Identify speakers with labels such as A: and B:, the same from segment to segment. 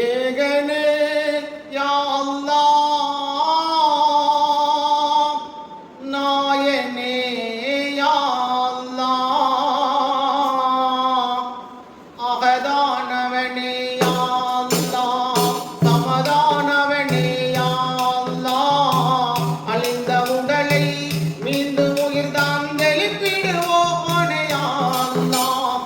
A: ஏகனே யா அல்லாஹ் நாயனே யா அல்லாஹ் அகதானவனே யா அல்லாஹ் சமதானவனே யா அல்லாஹ் அழிந்த உடலை மீண்டும் உயிர்தான் எழுப்பிடுவோனே யா அல்லாஹ்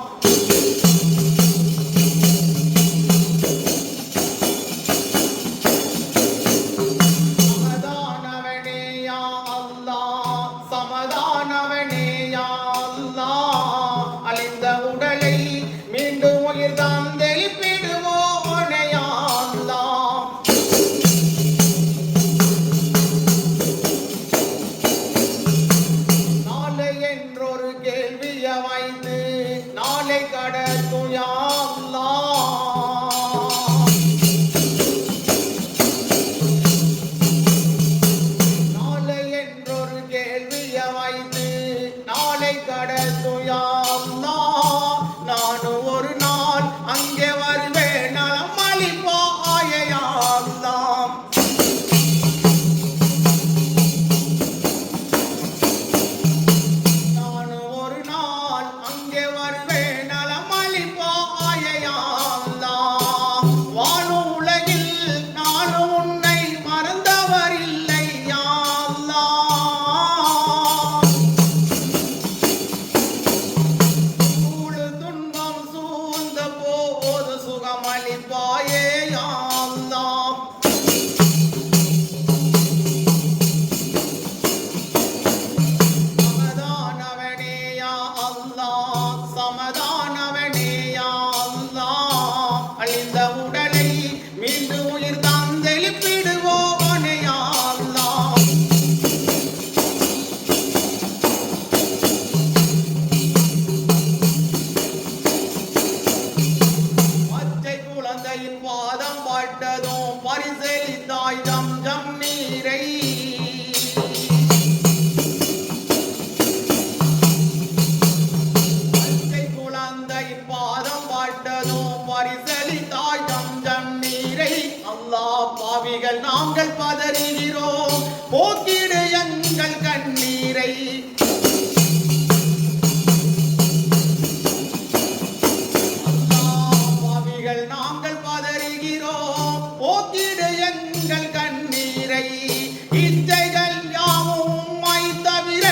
A: சமதானவனே யா அல்லாஹ் அழிந்த உடலை மீண்டும் உயிர்தான் எழுப்பிடுவோனே யா அல்லாஹ் நாளை என்றொரு கேள்விய வைத்து நாளை கடத்தும் யா அல்லாஹ் நாளை என்றொரு கேள்விய வைத்து நாளை கடத்தும் யா அல்லாஹ் நானும் ஒரு நாள் அங்கே வருவேன் நலம் அளிப்பாய யா அல்லாஹ் நானும் ஒரு நாள் அங்கே வருவேன் நலம் அளிப்பாய யா அல்லாஹ் வாழும் உலகில் நானும் உன்னை மறந்தவர் இல்லை யா அல்லாஹ் சூழ் துன்பம் சூழ்ந்த போது சுகமளிப்பாயே யா அல்லாஹ் சமதானவனே யா அல்லாஹ் சமதானவனே யா அல்லாஹ் அழிந்த உடலை மீண்டும் உயிர் தந்தெழுப்பிடுவோனே யா அல்லாஹ் பச்சை குழந்தையின் பாதம் பட்டதும் பரிசளித்தாய் ஜம் ஜம் நீரை பச்சை குழந்தையின் பாதம் பட்டதும் பரிசளித்தாய் ஜம் ஜம் நீரை அல்லாஹ் பாவிகள் நாங்கள் பதறுகிறோம் போக்கிடு எங்கள் கண்ணீரை அல்லாஹ் பாவிகள் நாங்கள் பதறுகிறோம் போக்கிடு எங்கள் கண்ணீரை இச்சைகள் யாவும் உம்மை தவிர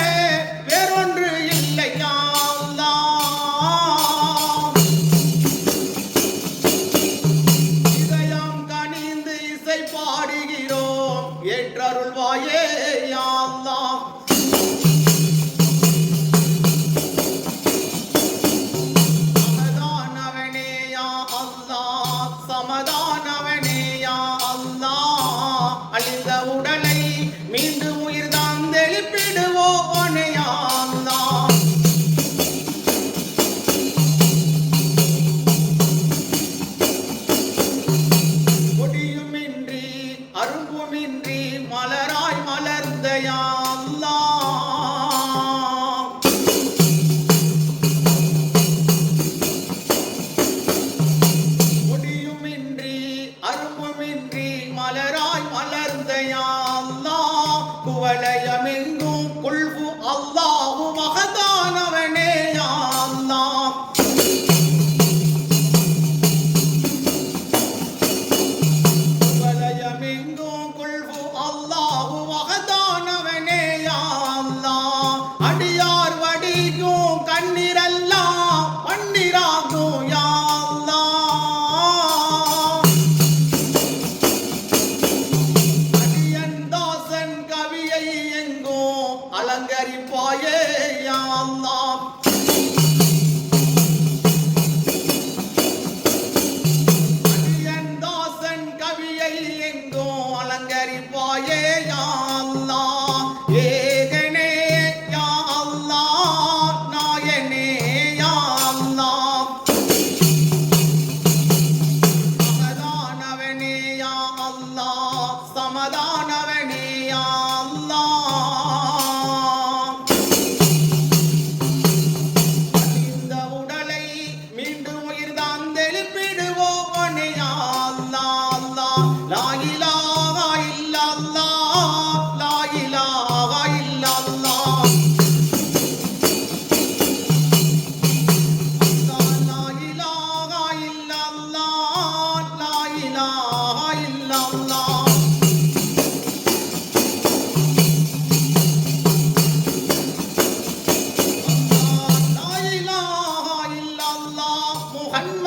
A: வேறொன்று இல்லை யா அல்லாஹ் இதயம் கனிந்து இசை பாடுகிறோம் ஏற்றருள்வாய்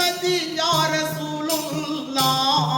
A: உம்மதி யா ரசூலுல்லாஹ்